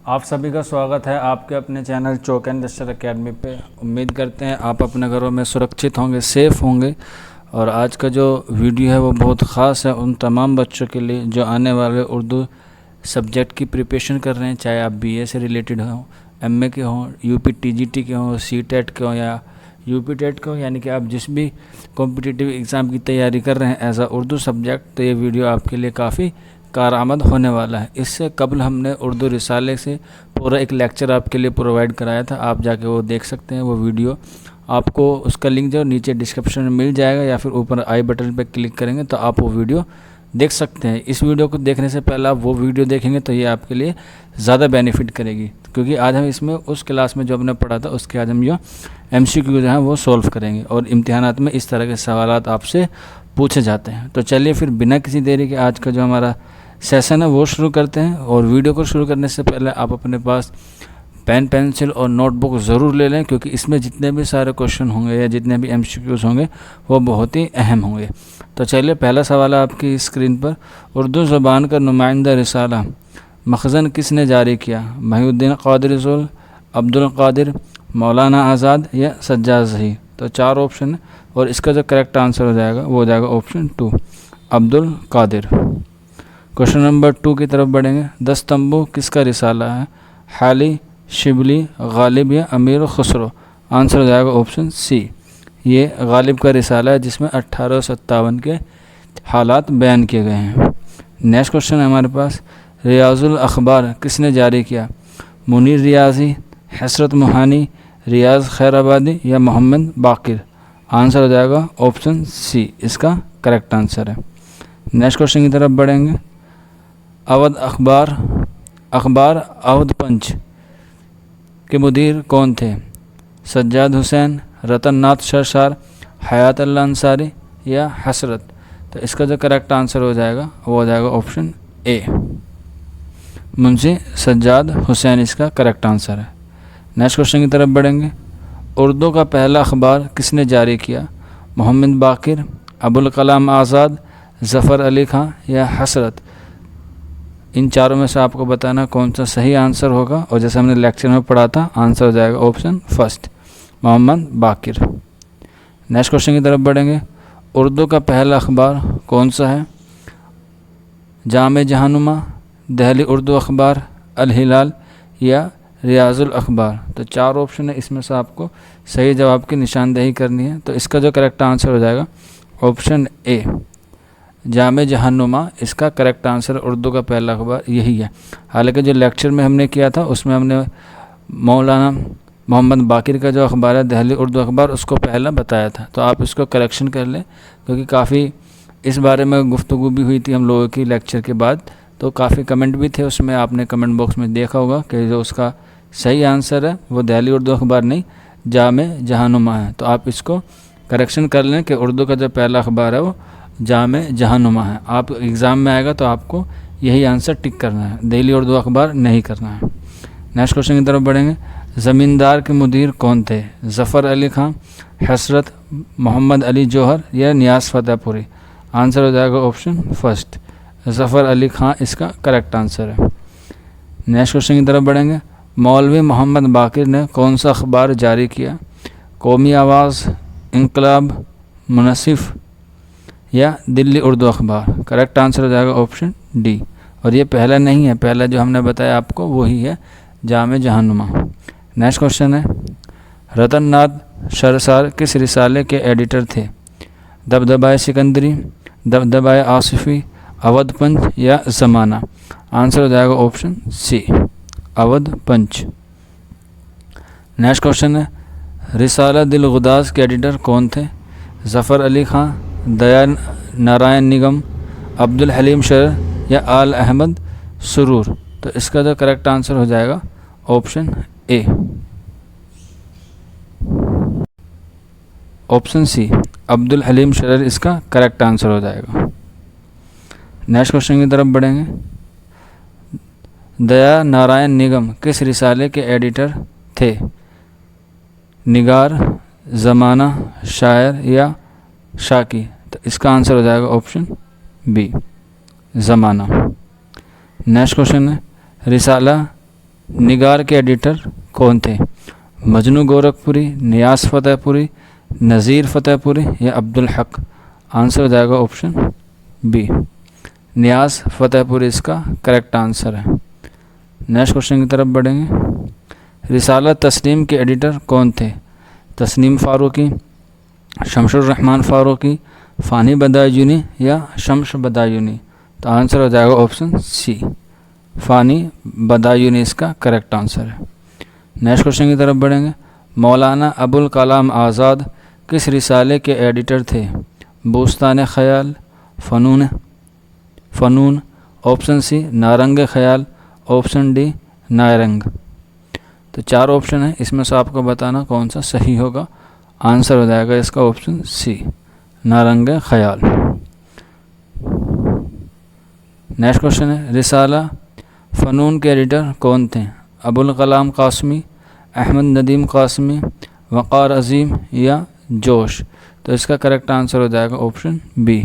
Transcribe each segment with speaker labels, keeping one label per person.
Speaker 1: आप सभी का स्वागत है आपके अपने चैनल चौक एंड दस्तर अकेडमी पे। उम्मीद करते हैं आप अपने घरों में सुरक्षित होंगे, सेफ़ होंगे। और आज का जो वीडियो है वो बहुत ख़ास है उन तमाम बच्चों के लिए जो आने वाले उर्दू सब्जेक्ट की प्रिपरेशन कर रहे हैं, चाहे आप बीए से रिलेटेड हों, एमए के हों, यूपी टीजीटी के हों, सीटेट के हों या यूपी टेट के हों, यानी कि आप जिस भी कॉम्पिटिटिव एग्ज़ाम की तैयारी कर रहे हैं एज आ उर्दू सब्जेक्ट, तो ये वीडियो आपके लिए काफ़ी कारआमद होने वाला है। इससे कबल हमने उर्दू रिसाले से पूरा एक लेक्चर आपके लिए प्रोवाइड कराया था, आप जाके वो देख सकते हैं। वो वीडियो आपको उसका लिंक जो नीचे डिस्क्रिप्शन में मिल जाएगा या फिर ऊपर आई बटन पर क्लिक करेंगे तो आप वो वीडियो देख सकते हैं। इस वीडियो को देखने से पहले आप वो वीडियो देखेंगे तो ये आपके लिए ज़्यादा बेनिफिट करेगी, क्योंकि आज हम इसमें उस क्लास में जो हमने पढ़ा था उसके आज हम जो MCQ जो है वो सॉल्व करेंगे और इम्तिहानात में इस तरह के सवालात आपसे पूछे जाते हैं। तो चलिए फिर बिना किसी देरी के आज का जो हमारा सेशन है वो शुरू करते हैं। और वीडियो को शुरू करने से पहले आप अपने पास पेन पेंसिल और नोटबुक ज़रूर ले लें, क्योंकि इसमें जितने भी सारे क्वेश्चन होंगे या जितने भी MCQs होंगे वो बहुत ही अहम होंगे। तो चलिए पहला सवाल है आपकी स्क्रीन पर। उर्दू ज़ुबान का नुमाइंदा रिसाला मखज़न किसने जारी किया? महिउद्दीन क़ादिर, अब्दुल क़ादिर, मौलाना आज़ाद या सज्जाद ज़ही। तो चार ऑप्शन है और इसका जो करेक्ट आंसर हो जाएगा वो हो जाएगा option 2, Abdul Qadir. Question number 2 की तरफ बढ़ेंगे। 10 तंबू किसका रिसाला है? हाली, शिबली, गालिब या अमीर खुसरो। आंसर हो जाएगा ऑप्शन सी, ये गालिब का रिसाला है जिसमें 1857 के हालात बयान किए गए हैं। नेक्स्ट क्वेश्चन है हमारे पास। रियाजुल अखबार किसने जारी किया? मुनीर रियाजी, हसरत मुहानी, रियाज खैराबादी या मोहम्मद बाकिर। आंसर हो जाएगा ऑप्शन सी, इसका करेक्ट आंसर है। नेक्स्ट क्वेश्चन की तरफ बढ़ेंगे। अवध अखबार अवध पंच के मुदीर कौन थे? सज्जाद हुसैन, रतन नाथ सरसार, हयात अल्लाह अंसारी या हसरत। तो इसका जो करेक्ट आंसर हो जाएगा वो हो जाएगा ऑप्शन ए, मुंशी सज्जाद हुसैन, इसका करेक्ट आंसर है। नेक्स्ट क्वेश्चन की तरफ बढ़ेंगे। उर्दू का पहला अखबार किसने जारी किया? मोहम्मद बाकिर, अबुल कलाम आज़ाद, ज़फ़र अली ख़ान या हसरत। इन चारों में से आपको बताना कौन सा सही आंसर होगा, और जैसे हमने लेक्चर में पढ़ा था आंसर हो जाएगा ऑप्शन फर्स्ट, मोहम्मद बाकिर। नेक्स्ट क्वेश्चन की तरफ बढ़ेंगे। उर्दू का पहला अखबार कौन सा है? जामे जहानुमा, दहली उर्दू अखबार, अल हिलाल या रियाजुल अखबार। तो चार ऑप्शन है, इसमें से आपको सही जवाब की निशानदेही करनी है। तो इसका जो करेक्ट आंसर हो जाएगा ऑप्शन ए, जामे जहानुमा, इसका करेक्ट आंसर उर्दू का पहला अखबार यही है। हालांकि जो लेक्चर में हमने किया था उसमें हमने मौलाना मोहम्मद बाकिर का जो अखबार है दहली उर्दू अखबार उसको पहला बताया था। तो आप इसको करेक्शन कर लें, क्योंकि काफ़ी इस बारे में गुफ्तगू भी हुई थी हम लोगों की लेक्चर के बाद, तो काफ़ी कमेंट भी थे उसमें, आपने कमेंट बॉक्स में देखा होगा कि जो उसका सही आंसर है वो दहली उर्दू अखबार नहीं, जामे जहानुमा है। तो आप इसको करेक्शन कर लें कि उर्दू का जो पहला अखबार है वो जामे जहानुमा है। आप एग्ज़ाम में आएगा तो आपको यही आंसर टिक करना है, दहली उर्दू अखबार नहीं करना है। नेक्स्ट क्वेश्चन की तरफ बढ़ेंगे। ज़मींदार के मुदीर कौन थे? ज़फ़र अली ख़ान, हसरत, मोहम्मद अली जौहर या नियाज़ फतेहपुरी। आंसर हो जाएगा ऑप्शन फर्स्ट, ज़फ़र अली ख़ान, इसका करेक्ट आंसर है। नेक्स्ट क्वेश्चन की तरफ बढ़ेंगे। मौलवी मोहम्मद बाकिर ने कौन सा अखबार जारी किया? कौमी आवाज़, इनकलाब, मुनसिफ या दिल्ली उर्दू अखबार। करेक्ट आंसर हो जाएगा ऑप्शन डी, और ये पहला नहीं है, पहला जो हमने बताया आपको वही है, जामे जहानुमा। नेक्स्ट क्वेश्चन है। रतन नाथ सरसार किस रिसाले के एडिटर थे? दबदबाए सिकंदरी, दबदबाए आसिफ़ी, अवध पंच या ज़माना। आंसर हो जाएगा ऑप्शन सी, अवध पंच। नेक्स्ट क्वेश्चन है। रिसाला दिल गुदास के एडिटर कौन थे? ज़फ़र अली ख़ान, दया नारायण निगम, अब्दुल हलीम शर या आल अहमद सुरूर। तो इसका जो करेक्ट आंसर हो जाएगा option A, option C, Abdul Haleem Sharar, इसका करेक्ट आंसर हो जाएगा। नेक्स्ट क्वेश्चन की तरफ बढ़ेंगे। दया नारायण निगम किस रिसाले के एडिटर थे? निगार, ज़माना, शायर या शाकी। तो इसका आंसर हो जाएगा ऑप्शन बी, ज़माना। नेक्स्ट क्वेश्चन है। रिसाला निगार के एडिटर कौन थे? मजनू गोरखपुरी, नियाज़ फतेहपुरी, नज़ीर फतेहपुरी या अब्दुल हक? आंसर हो जाएगा ऑप्शन बी, नियाज़ फतेहपुरी इसका करेक्ट आंसर है। नेक्स्ट क्वेश्चन की तरफ बढ़ेंगे। रिसाला तस्नीम के एडिटर कौन थे? तस्नीम फ़ारूकी, शमशुर रहमान फ़ारूकी, फ़ानी बदायूनी या शम्स बदायूनी? तो आंसर हो जाएगा ऑप्शन सी, फ़ानी बदायूनी इसका करेक्ट आंसर है। नेक्स्ट क्वेश्चन की तरफ बढ़ेंगे। मौलाना अबुल कलाम आज़ाद किस रिसाले के एडिटर थे? बुस्तान ख़याल, फ़नून, ऑप्शन सी नारंग ख़याल, ऑप्शन डी नारंग। तो 4 ऑप्शन है, इसमें से आपको बताना कौन सा सही होगा। आंसर हो जाएगा इसका ऑप्शन सी, नारंग ख़याल। नेक्स्ट क्वेश्चन है। रिसाला फ़नून के एडिटर कौन थे? अबुल कलाम कासमी, अहमद नदीम कासमी, वक़ार अज़ीम या जोश? तो इसका करेक्ट आंसर हो जाएगा ऑप्शन बी,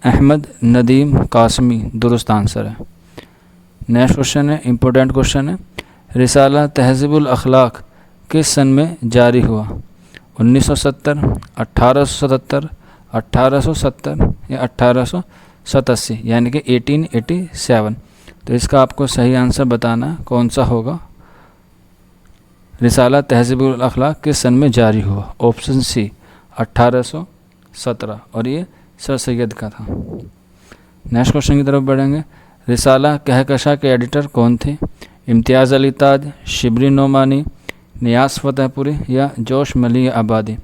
Speaker 1: अहमद नदीम कासमी दुरुस्त आंसर है। नेक्स्ट क्वेश्चन है, इम्पोर्टेंट क्वेश्चन है। रिसाला तहज़ीबुल अखलाक किस सन में जारी हुआ? 1970, 1877, 1870 या 1887 यानी कि 1887? तो इसका आपको सही आंसर बताना है कौन सा होगा। रिसाला तहज़ीबुल अखलाक किस सन में जारी हुआ? ऑप्शन सी 1817, और ये सर सैयद का था। नेक्स्ट क्वेश्चन की तरफ बढ़ेंगे। रिसाला कहकशा के एडिटर कौन थे? इम्तियाज़ अली ताज, शिबरी नोमानी, नियाज़ फतेहपुरी या जोश मली आबादी?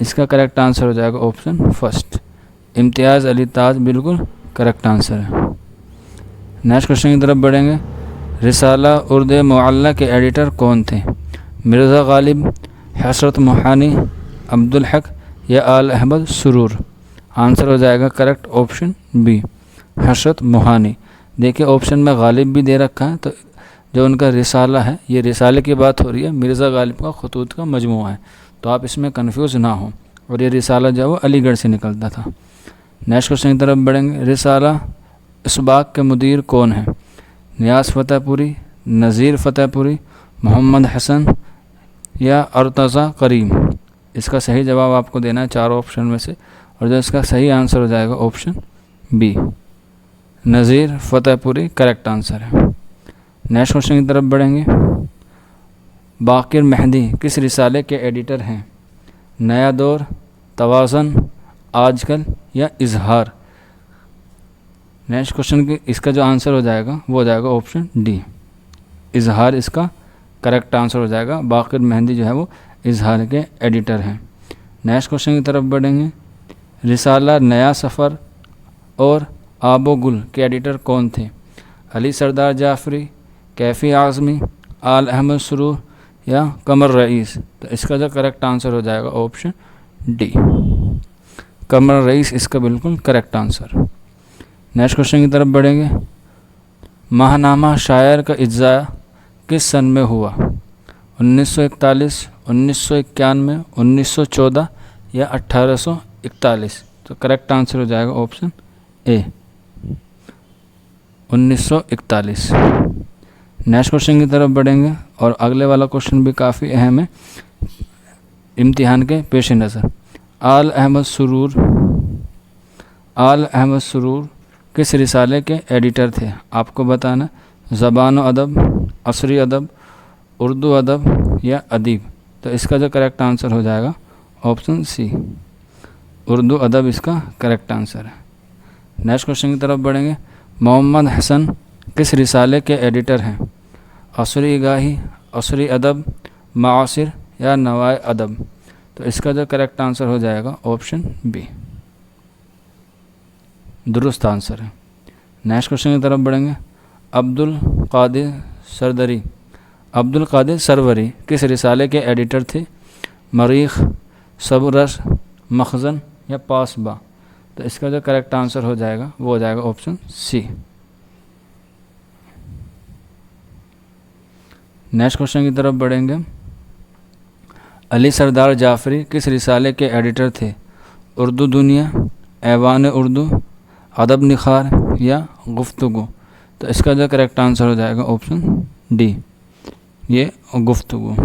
Speaker 1: इसका करेक्ट आंसर हो जाएगा ऑप्शन फर्स्ट, इम्तियाज़ अली ताज बिल्कुल करेक्ट आंसर है। नेक्स्ट क्वेश्चन की तरफ बढ़ेंगे। रिसाला उर्दू मुअल्ला के एडिटर कौन थे? मिर्ज़ा गालिब, हसरत मोहानी, अब्दुल हक या आल अहमद सुरूर? आंसर हो जाएगा करेक्ट ऑप्शन बी, हसरत मोहानी। देखिए ऑप्शन में गालिब भी दे रखा है, तो जो उनका रिसाला है, ये रिसाले की बात हो रही है, मिर्ज़ा गालिब का खतूत का मजमूआ है, तो आप इसमें कंफ्यूज ना हो। और ये रिसाला जो है वो अलीगढ़ से निकलता था। नेक्स्ट क्वेश्चन की तरफ बढ़ेंगे। रिसाला इसबाक के मुदीर कौन है? नियाज़ फतेहपुरी, नज़ीर फतेहपुरी, मोहम्मद हसन या अर्तज़ा करीम? इसका सही जवाब आपको देना है 4 ऑप्शन में से, और जो इसका सही आंसर हो जाएगा ऑप्शन बी, नज़ीर फतेहपुरी करेक्ट आंसर है। नेक्स्ट क्वेश्चन की तरफ बढ़ेंगे। बाक़िर मेहंदी किस रिसाले के एडिटर हैं? नया दौर, तवाज़न, आजकल या इजहार? नेक्स्ट क्वेश्चन की इसका जो आंसर हो जाएगा वो हो जाएगा ऑप्शन डी, इजहार इसका करेक्ट आंसर हो जाएगा। बाक़िर मेहंदी जो है वो इजहार के एडिटर हैं। नेक्स्ट क्वेश्चन की तरफ बढ़ेंगे। रिसाला नया सफ़र और आबो गुल के एडिटर कौन थे? अली सरदार जाफ़री, कैफ़ी आज़मी, आल अहमद सुरूर या कमर रईस? तो इसका जो करेक्ट आंसर हो जाएगा ऑप्शन डी, कमर रईस इसका बिल्कुल करेक्ट आंसर। नेक्स्ट क्वेश्चन की तरफ बढ़ेंगे। माहनामा शायर का इज्ज़ा किस सन में हुआ? 1941, 1991, 1914 या 1841? तो करेक्ट आंसर हो जाएगा ऑप्शन ए, 1941। नेक्स्ट क्वेश्चन की तरफ बढ़ेंगे, और अगले वाला क्वेश्चन भी काफ़ी अहम है इम्तिहान के पेश नज़र। आल अहमद सुरूर किस रिसाले के एडिटर थे? आपको बताना ज़बान व अदब, असरी अदब, उर्दू अदब या अदीब? तो इसका जो करेक्ट आंसर हो जाएगा ऑप्शन सी, उर्दू अदब इसका करेक्ट आंसर है। नेक्स्ट क्वेश्चन की तरफ बढ़ेंगे। मोहम्मद हसन किस रिसाले के एडिटर हैं? असरी गाही, असरी अदब, मासिर या नवाए अदब? तो इसका जो करेक्ट आंसर हो जाएगा ऑप्शन बी, दुरुस्त आंसर है। नेक्स्ट क्वेश्चन की तरफ बढ़ेंगे। अब्दुल कादिर सरवरी किस रिसाले के एडिटर थे? मरीख, सबरस, मखज़न या पासबा? तो इसका जो करेक्ट आंसर हो जाएगा वो हो जाएगा ऑप्शन सी। नेक्स्ट क्वेश्चन की तरफ बढ़ेंगे। अली सरदार जाफ़री किस रिसाले के एडिटर थे? उर्दू दुनिया, ऐवान उर्दू, अदब निखार या गुफ्तगू? तो इसका जो करेक्ट आंसर हो जाएगा ऑप्शन डी, ये गुफ्तगू।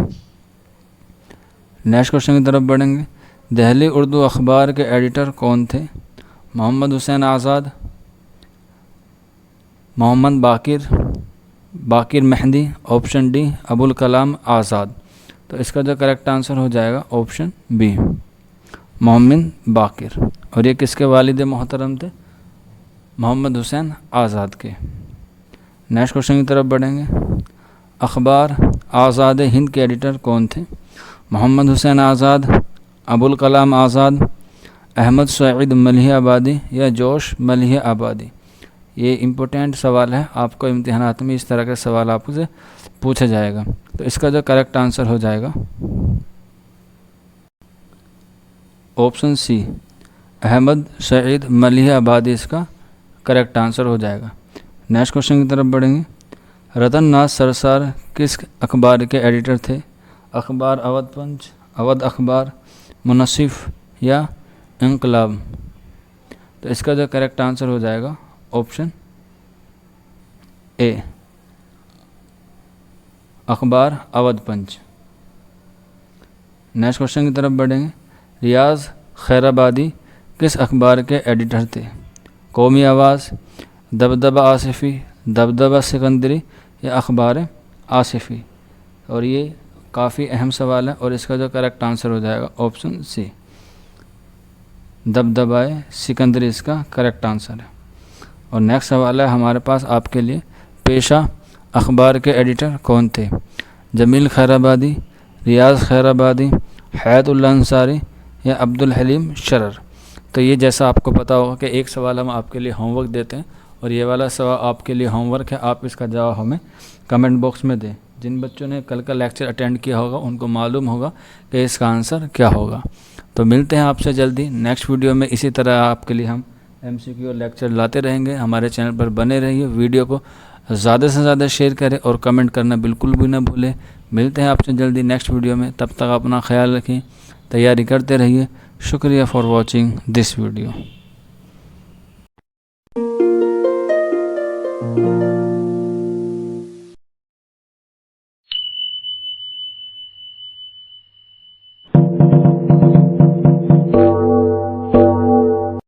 Speaker 1: नेक्स्ट क्वेश्चन की तरफ बढ़ेंगे। दिल्ली उर्दू अखबार के एडिटर कौन थे? मोहम्मद हुसैन आज़ाद, मोहम्मद बाकिर मेहंदी, ऑप्शन डी अबुल कलाम आज़ाद। तो इसका जो करेक्ट आंसर हो जाएगा ऑप्शन बी, मोहम्मद बाकिर। और ये किसके वालिद मोहतरम थे? मोहम्मद हुसैन आज़ाद के। नेक्स्ट क्वेश्चन की तरफ बढ़ेंगे। अखबार आज़ाद हिंद के एडिटर कौन थे? मोहम्मद हुसैन आज़ाद, अबुल कलाम आज़ाद, अहमद सईद मलिह आबादी या जोश मलिह आबादी। ये इम्पोर्टेंट सवाल है, आपको इम्तिहानात में इस तरह के सवाल आपसे पूछा जाएगा। तो इसका जो करेक्ट आंसर हो जाएगा ऑप्शन सी, अहमद सईद मलिह आबादी इसका करेक्ट आंसर हो जाएगा। नेक्स्ट क्वेश्चन की तरफ बढ़ेंगे। रतन नाथ सरसार किस अखबार के एडिटर थे? अखबार अवध पंच, अवध अखबार, मुनसिफ या इंकलाब। तो इसका जो करेक्ट आंसर हो जाएगा ऑप्शन ए, अखबार अवध पंच। नेक्स्ट क्वेश्चन की तरफ बढ़ेंगे। रियाज खैराबादी किस अखबार के एडिटर थे? कौमी आवाज़, दबदबा आसिफ़ी, दबदबा सिकंदरी या अखबार आसिफ़ी। और ये काफ़ी अहम सवाल है और इसका जो करेक्ट आंसर हो जाएगा ऑप्शन सी, दबदबा सिकंदरी इसका करेक्ट आंसर है। और नेक्स्ट सवाल है हमारे पास आपके लिए। पेशा अखबार के एडिटर कौन थे? जमील खैराबादी, रियाज खैराबादी, हैदुल्ला अंसारी या अब्दुल हलीम शरर। तो ये जैसा आपको पता होगा कि एक सवाल हम आपके लिए होमवर्क देते हैं और ये वाला सवाल आपके लिए होमवर्क है, आप इसका जवाब हमें कमेंट बॉक्स में दें। जिन बच्चों ने कल का लेक्चर अटेंड किया होगा उनको मालूम होगा कि इसका आंसर क्या होगा। तो मिलते हैं आपसे जल्दी नेक्स्ट वीडियो में। इसी तरह आपके लिए हम MCQ और लेक्चर लाते रहेंगे। हमारे चैनल पर बने रहिए, वीडियो को ज़्यादा से ज़्यादा शेयर करें और कमेंट करना बिल्कुल भी ना भूलें। मिलते हैं आपसे जल्दी नेक्स्ट वीडियो में, तब तक अपना ख्याल रखें, तैयारी करते रहिए। शुक्रिया फॉर वॉचिंग दिस वीडियो।